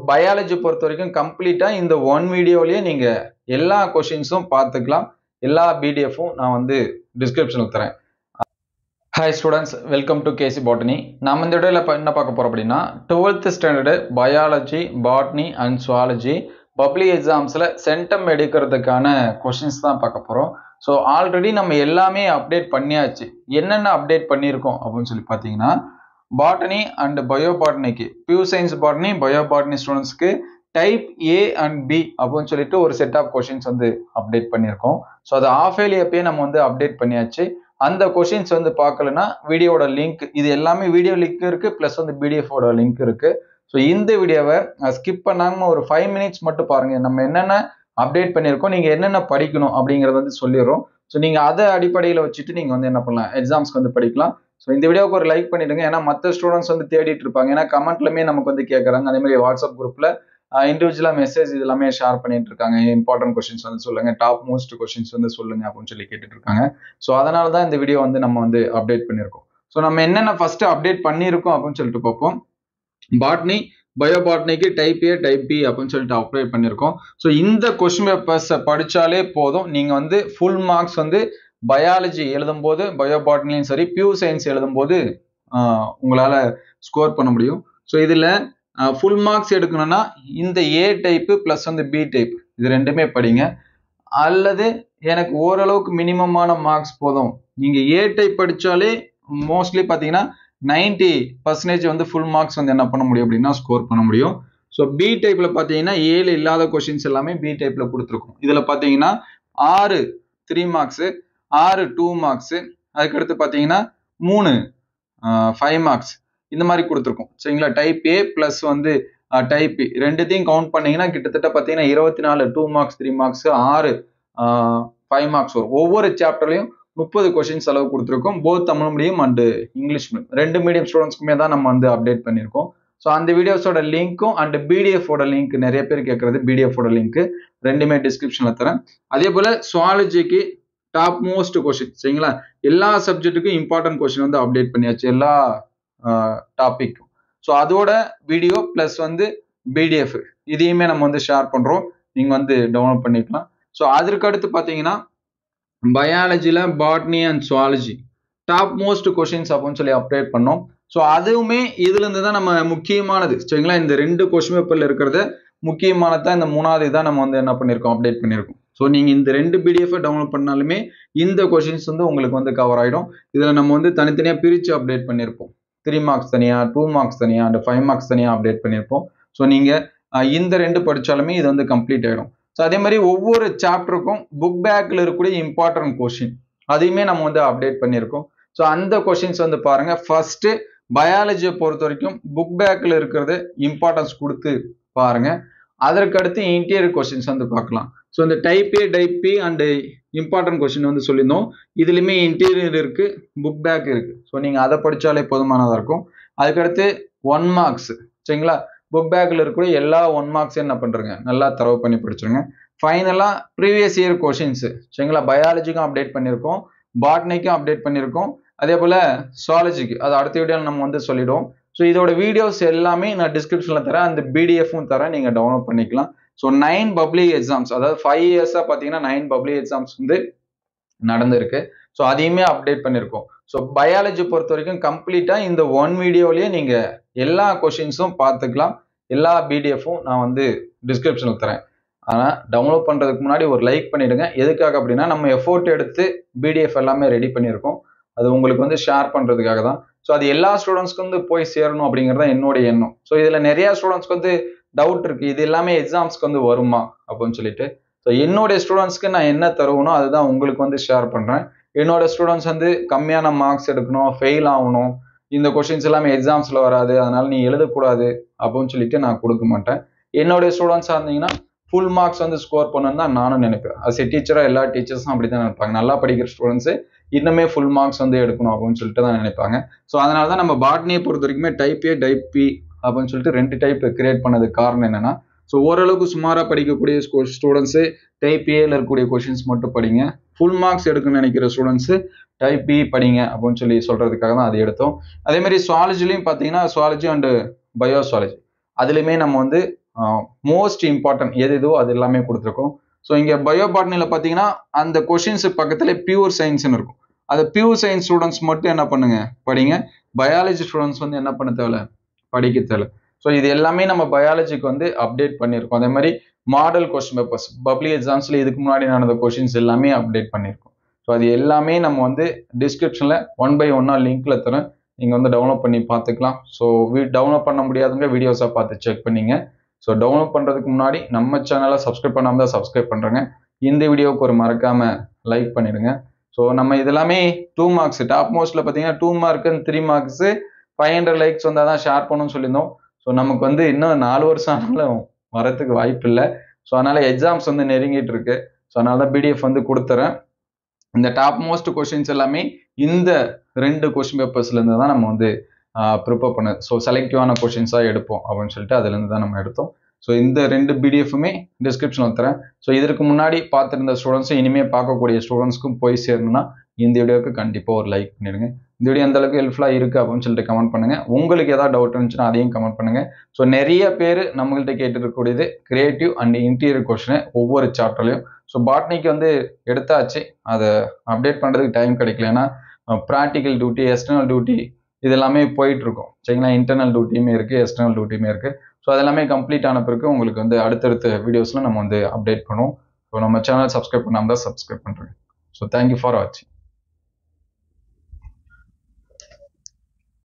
Biology பொறுத்த வரைக்கும் கம்ப்ளீட்டா இந்த ஒன் வீடியோலயே நீங்க எல்லா கொஸ்டின்ஸும் பார்த்துக்கலாம். எல்லா பிடிஎஃப்பும் நான் வந்து டிஸ்கிரிப்ஷன்ல தரேன். Hi students, welcome to KC botany. நம்ம இந்த வீடியோவில் என்ன பார்க்க போகிறோம் அப்படின்னா 12th standard biology, botany and zoology public எக்ஸாம்ஸில் சென்டம் எடுக்கிறதுக்கான கொஷின்ஸ் தான் பார்க்க போகிறோம். ஸோ ஆல்ரெடி நம்ம எல்லாமே அப்டேட் பண்ணியாச்சு. என்னென்ன அப்டேட் பண்ணியிருக்கோம் அப்படின்னு சொல்லி பார்த்தீங்கன்னா, பாட்டனி அண்ட் பயோ பாட்னிக்கு, pure science botany, bio botany ஸ்டூடெண்ட்ஸ்க்கு டைப் ஏ அண்ட் பி அப்படின்னு சொல்லிட்டு ஒரு செட் ஆஃப் கொஷின்ஸ் வந்து அப்டேட் பண்ணியிருக்கோம். ஸோ அது ஆஃப் இயர்லி அப்பயே நம்ம வந்து அப்டேட் பண்ணியாச்சு. அந்த கொஷின்ஸ் வந்து பார்க்கலன்னா வீடியோட லிங்க், இது எல்லாமே வீடியோ லிங்க் இருக்கு, பிளஸ் வந்து பிடிஎஃபோட லிங்க் இருக்கு. ஸோ இந்த வீடியோவை ஸ்கிப் பண்ணாம ஒரு 5 minutes மட்டும் பாருங்க. நம்ம என்னென்ன அப்டேட் பண்ணியிருக்கோம், நீங்க என்னென்ன படிக்கணும் அப்படிங்கறத வந்து சொல்லிடுறோம். ஸோ நீங்க அதை அடிப்படையில் வச்சுட்டு நீங்க வந்து என்ன பண்ணலாம், எக்ஸாம்ஸ்க்கு வந்து படிக்கலாம். ஸோ இந்த வீடியோவுக்கு ஒரு லைக் பண்ணிடுங்க. ஏன்னா மற்ற ஸ்டூடெண்ட்ஸ் வந்து தேடிட்டு இருப்பாங்க. ஏன்னா கமெண்ட்லுமே நமக்கு வந்து கேட்கறாங்க. அதே மாதிரி வாட்ஸ்அப் குரூப்ல இண்டிவிஜுவலா மெசேஜ் இது எல்லாமே ஷேர் பண்ணிட்டு இருக்காங்க. இம்பார்ட்டன்ட் கொஸ்டின்ஸ் வந்து சொல்லுங்க, டாப் மோஸ்ட் கொஸ்டின்ஸ் வந்து சொல்லுங்க அப்படின்னு சொல்லி கேட்டுட்டு இருக்காங்க. ஸோ அதனால தான் இந்த வீடியோ வந்து நம்ம வந்து அப்டேட் பண்ணியிருக்கோம். ஸோ நம்ம என்னென்ன ஃபர்ஸ்ட் அப்டேட் பண்ணியிருக்கோம் அப்படின்னு சொல்லிட்டு பார்ப்போம். பாட்னி, பயோ பாட்னிக்கு டைப் ஏ, டைப் பி அப்படின்னு சொல்லிட்டு அப்டேட் பண்ணியிருக்கோம். ஸோ இந்த கொஸ்டின் பேப்பர்ஸை படிச்சாலே போதும், நீங்க வந்து ஃபுல் மார்க்ஸ் வந்து பயாலஜி எழுதும்போது, பயோ பாட்னியும் சரி, பியூர் சயின்ஸ் எழுதும்போது உங்களால ஸ்கோர் பண்ண முடியும். ஸோ இதுல ஃபுல் மார்க்ஸ் எடுக்கணும்னா இந்த ஏ டைப்பு பிளஸ் வந்து பி டைப் இது ரெண்டுமே படிங்க. அல்லது எனக்கு ஓரளவுக்கு மினிமமான மார்க்ஸ் போதும், நீங்க ஏ டைப் படிச்சாலே மோஸ்ட்லி பார்த்தீங்கன்னா 90% வந்து ஃபுல் மார்க்ஸ் வந்து என்ன பண்ண முடியும் அப்படின்னா ஸ்கோர் பண்ண முடியும். ஸோ பி டைப்ல பார்த்தீங்கன்னா 7 இல்லாத கொஸ்டின்ஸ் எல்லாமே பி டைப்ல கொடுத்துருக்கோம். இதுல பார்த்தீங்கன்னா 6 3 மார்க்ஸ், 6 2 மார்க்ஸ், அதுக்கடுத்து பார்த்தீங்கன்னா 3 5 மார்க்ஸ் இந்த மாதிரி கொடுத்துருக்கோம். சரிங்களா? டைப் ஏ பிளஸ் வந்து டைப் பி ரெண்டுத்தையும் கவுண்ட் பண்ணீங்கன்னா கிட்டத்தட்ட பார்த்தீங்கன்னா 24 2 மார்க்ஸ் 3 மார்க்ஸ், 6 5 மார்க்ஸ் வரும். ஒவ்வொரு சாப்டர்லையும் 30 கொஸ்டின்ஸ் அளவு கொடுத்துருக்கோம். Both Tamil medium and English medium, ரெண்டு மீடியம் ஸ்டூடெண்ட்ஸ்க்குமே தான் நம்ம வந்து அப்டேட் பண்ணியிருக்கோம். ஸோ அந்த வீடியோஸோட லிங்க்கும் அண்ட் பிடிஎஃபோட லிங்க், நிறைய பேர் கேட்கறது பிடிஎஃபோட லிங்க் ரெண்டுமே டிஸ்கிரிப்ஷன்ல தரேன். அதே போல சுவாலஜிக்கு டாப் மோஸ்ட் கொஸ்டின், சரிங்களா? எல்லா சப்ஜெக்ட்டுக்கும் இம்பார்ட்டன்ட் கொஸ்டின் வந்து அப்டேட் பண்ணியாச்சு, எல்லா டாபிக்கும். ஸோ அதோட வீடியோ பிளஸ் வந்து பிடிஎஃப் இதையுமே நம்ம வந்து ஷேர் பண்றோம், நீங்க வந்து டவுன்லோட் பண்ணிக்கலாம். ஸோ அதற்கு அடுத்து பார்த்தீங்கன்னா பயாலஜில botany and zoology top most questions அப்படின்னு சொல்லி அப்டேட் பண்ணோம். ஸோ அதுவுமே இதுல இருந்து தான் நம்ம முக்கியமானது, சரிங்களா? இந்த 2 கொஸ்டின் பேப்பர்ல இருக்கிறது முக்கியமானதான். இந்த 3வது தான் நம்ம வந்து என்ன பண்ணியிருக்கோம், அப்டேட் பண்ணியிருக்கோம். ஸோ நீங்க இந்த 2 பிடிஎஃப் டவுன்லோட் பண்ணாலுமே இந்த கொஸ்டின்ஸ் வந்து உங்களுக்கு வந்து கவர் ஆயிடும். இதுல நம்ம வந்து தனித்தனியா பிரிச்சு அப்டேட் பண்ணியிருப்போம். 3 மார்க்ஸ் தனியா, 2 மார்க்ஸ் தனியா அண்ட் 5 மார்க்ஸ் தனியா அப்டேட் பண்ணியிருப்போம். ஸோ நீங்க இந்த 2 படிச்சாலுமே இது வந்து கம்ப்ளீட் ஆயிடும். ஸோ அதே மாதிரி ஒவ்வொரு சாப்டருக்கும் புக் பேக்ல இருக்கக்கூடிய இம்பார்ட்டன்ட் கொஸ்டின் அதையுமே நம்ம வந்து அப்டேட் பண்ணியிருக்கோம். ஸோ அந்த கொஸ்டின்ஸ் வந்து பாருங்க. ஃபர்ஸ்ட் பயாலஜியை பொறுத்த வரைக்கும் புக் பேக்ல இருக்கிறது இம்பார்ட்டன்ஸ் கொடுத்து பாருங்க. அதற்கு அடுத்து இன்டீரியர் கொஸ்டின்ஸ் வந்து பார்க்கலாம். ஸோ இந்த type A, type B and important question வந்து சொல்லியிருந்தோம். இதுலையுமே இன்டீரியர் இருக்கு, புக் பேக் இருக்கு. ஸோ நீங்க அதை படிச்சாலே போதுமானதா இருக்கும். அதுக்கடுத்து 1 மார்க்ஸ், சரிங்களா? புக் பேக்ல இருக்கக்கூடிய எல்லா 1 மார்க்ஸ் என்ன பண்றீங்க, நல்லா தரவு பண்ணி படிச்சிருங்க. ஃபைனலா ப்ரீவியஸ் இயர் கொஸ்டின்ஸ், சரிங்களா? பயாலஜிக்கும் அப்டேட் பண்ணியிருக்கோம், பாட்னிக்கும் அப்டேட் பண்ணியிருக்கோம், அதே போல சுவாலஜிக்கு அது அடுத்த வீடியோவில் நம்ம வந்து சொல்லிடுவோம். ஸோ இதோட வீடியோஸ் எல்லாமே நான் டிஸ்கிரிப்ஷன்ல தரேன், அந்த பிடிஎஃப்பும் தரேன், நீங்க டவுன்லோட் பண்ணிக்கலாம். ஸோ 9 பப்ளிக் எக்ஸாம்ஸ், அதாவது 5 இயர்ஸா பார்த்தீங்கன்னா 9 பப்ளிக் எக்ஸாம்ஸ் வந்து நடந்திருக்கு. ஸோ அதையுமே அப்டேட் பண்ணியிருக்கோம். ஸோ பயாலஜி பொறுத்த வரைக்கும் கம்ப்ளீட்டா இந்த ஒன் வீடியோலயே நீங்க எல்லா கொஸ்டின்ஸும் பார்த்துக்கலாம். எல்லா பிடிஎஃப்பும் நான் வந்து டிஸ்கிரிப்ஷன்ல தரேன். ஆனா டவுன்லோட் பண்றதுக்கு முன்னாடி ஒரு லைக் பண்ணிடுங்க. எதுக்காக அப்படின்னா நம்ம எஃபோர்ட் எடுத்து பிடிஎஃப் எல்லாமே ரெடி பண்ணியிருக்கோம், அது உங்களுக்கு வந்து ஷேர் பண்றதுக்காக தான். ஸோ அது எல்லா ஸ்டூடெண்ட்ஸ்க்கு வந்து போய் சேரணும் அப்படிங்கிறது என்னுடைய எண்ணம். ஸோ இதுல நிறைய ஸ்டூடெண்ட்ஸ்க்கு வந்து டவுட் இருக்கு, இது எல்லாமே எக்ஸாம்ஸ்க்கு வந்து வருமா அப்படின்னு சொல்லிட்டு. ஸோ என்னுடைய ஸ்டூடெண்ட்ஸ்க்கு நான் என்ன தருவனோ அதுதான் உங்களுக்கு வந்து ஷேர் பண்றேன். என்னோட ஸ்டூடெண்ட்ஸ் வந்து கம்மியான மார்க்ஸ் எடுக்கணும், ஃபெயில் ஆகணும், இந்த கொஸ்டின்ஸ் எல்லாமே எக்ஸாம்ஸ்ல வராது, அதனால நீ எழுதக்கூடாது அப்படின்னு சொல்லிட்டு நான் கொடுக்க மாட்டேன். என்னுடைய ஸ்டூடெண்ட்ஸா இருந்தீங்கன்னா ஃபுல் மார்க்ஸ் வந்து ஸ்கோர் பண்ணணும் தான் நானும் நினைப்பேன். அஸ் எ டீச்சரா எல்லா டீச்சர்ஸும் அப்படித்தான் நினைப்பாங்க. நல்லா படிக்கிற ஸ்டூடெண்ட்ஸ் இன்னுமே ஃபுல் மார்க்ஸ் வந்து எடுக்கணும் அப்படின்னு சொல்லிட்டு தான் நினைப்பாங்க. ஸோ அதனால தான் நம்ம பாட்னியை பொறுத்த வரைக்குமே டைப் ஏ, டைப் பி அப்படின்னு சொல்லிட்டு 2 டைப் கிரியேட் பண்ணதுக்கு காரணம் என்னன்னா, ஸோ ஓரளவுக்கு சுமாராக படிக்கக்கூடிய ஸ்டூடெண்ட்ஸு டைப் ஏல இருக்கக்கூடிய கொஸ்டின்ஸ் மட்டும் படிங்க, ஃபுல் மார்க்ஸ் எடுக்கணும்னு நினைக்கிற ஸ்டூடெண்ட்ஸு டைப் பி படிங்க அப்படின்னு சொல்லி சொல்றதுக்காக தான் அதை எடுத்தோம். அதே மாதிரி சுவாலஜிலையும் பார்த்தீங்கன்னா சுவாலஜி அண்ட் பயோ சுவாலஜி அதுலையுமே நம்ம வந்து மோஸ்ட் இம்பார்ட்டன்ட் எது எதுவோ அது எல்லாமே கொடுத்துருக்கோம். ஸோ இங்கே பயோபாட்னியில் பார்த்தீங்கன்னா அந்த கொஷின்ஸு பக்கத்தில் பியூர் சயின்ஸ்னு இருக்கும். அது பியூர் சயின்ஸ் ஸ்டூடெண்ட்ஸ் மட்டும் என்ன பண்ணுங்க படிங்க. பயாலஜி ஸ்டூடெண்ட்ஸ் வந்து என்ன பண்ண தேவையில்ல, படிக்க தேவையில்ல. ஸோ இது எல்லாமே நம்ம பயாலஜிக்கு வந்து அப்டேட் பண்ணியிருக்கோம். அதே மாதிரி மாடல் கொஸ்டின் பேப்பர்ஸ் பப்ளிக் எக்ஸாம்ஸில் இதுக்கு முன்னாடி நடந்த கொஷின்ஸ் எல்லாமே அப்டேட் பண்ணியிருக்கோம். ஸோ அது எல்லாமே நம்ம வந்து டிஸ்கிரிப்ஷனில் 1 by 1 லிங்க்ல தரேன். நீங்கள் வந்து டவுன்லோட் பண்ணி பார்த்துக்கலாம். ஸோ டவுன்லோட் பண்ண முடியாதவங்க வீடியோஸாக பார்த்து செக் பண்ணிங்க. ஸோ டவுன்லோட் பண்ணுறதுக்கு முன்னாடி நம்ம சேனலை சப்ஸ்கிரைப் பண்ணாமல் தான் சப்ஸ்கிரைப் பண்ணுறேங்க. இந்த வீடியோவுக்கு ஒரு மறக்காமல் லைக் பண்ணிடுங்க. ஸோ நம்ம இதெல்லாமே 2 மார்க்ஸ் டாப் மோஸ்ட்டில் பார்த்தீங்கன்னா 2 மார்க்கு 3 மார்க்ஸு 500 லைக்ஸ் வந்தால் தான் ஷேர் பண்ணணும்னு சொல்லியிருந்தோம். ஸோ நமக்கு வந்து இன்னும் 4 வருஷம் ஆனாலும் வரத்துக்கு வாய்ப்பு இல்லை. ஸோ அதனால் எக்ஸாம்ஸ் வந்து நெருங்கிட்டு இருக்கு. ஸோ அதனால தான் பிடிஎஃப் வந்து கொடுத்துறேன். இந்த டாப் மோஸ்ட் கொஷின்ஸ் எல்லாமே இந்த 2 கொஷின் பேப்பர்ஸ்லேருந்து தான் நம்ம வந்து ப்ரிப்பேர் பண்ண. ஸோ செலக்டிவான கொஷின்ஸாக எடுப்போம் அப்படின்னு சொல்லிட்டு அதுலேருந்து தான் நம்ம எடுத்தோம். ஸோ இந்த 2 பிடிஎஃப்புமே டிஸ்கிரிப்ஷனில் தரேன். ஸோ இதற்கு முன்னாடி பார்த்துருந்த ஸ்டூடெண்ட்ஸும் இனிமேல் பார்க்கக்கூடிய ஸ்டூடெண்ட்ஸ்க்கும் போய் சேரணும்னா இந்த வீடியோவுக்கு கண்டிப்பாக ஒரு லைக் பண்ணிடுங்க. இந்த வீடியோ எந்த அளவுக்கு ஹெல்ப்ஃபுல்லாக இருக்குது அப்படின்னு சொல்லிட்டு கமெண்ட் பண்ணுங்கள். உங்களுக்கு ஏதாவது டவுட் இருந்துச்சுன்னா அதையும் கமெண்ட் பண்ணுங்கள். ஸோ நிறைய பேர் நம்மள்கிட்ட கேட்டுருக்கக்கூடியது கிரியேட்டிவ் அண்ட் இன்டீரியர் கொஷின் ஒவ்வொரு சாப்டர்லையும். ஸோ பாட்னிக்கு வந்து எடுத்தாச்சு, அதை அப்டேட் பண்ணுறதுக்கு டைம் கிடைக்கல. ஏன்னா ப்ராக்டிக்கல் டியூட்டி, எக்ஸ்டர்னல் டியூட்டி இது எல்லாமே போயிட்டு இருக்கும் சரிங்களா. இன்டர்னல் டியூட்டியுமே இருக்குது, எக்ஸ்டர்னல் டியூட்டியுமே இருக்குது. ஸோ அதெல்லாமே கம்ப்ளீட் ஆன பிறகு உங்களுக்கு வந்து அடுத்தடுத்த வீடியோஸில் நம்ம வந்து அப்டேட் பண்ணுவோம். ஸோ நம்ம சேனல் சப்ஸ்கிரைப் பண்ணாமல் தான் சப்ஸ்கிரைப் பண்ணுறேன். ஸோ தேங்க்யூ ஃபார் வாட்சிங்.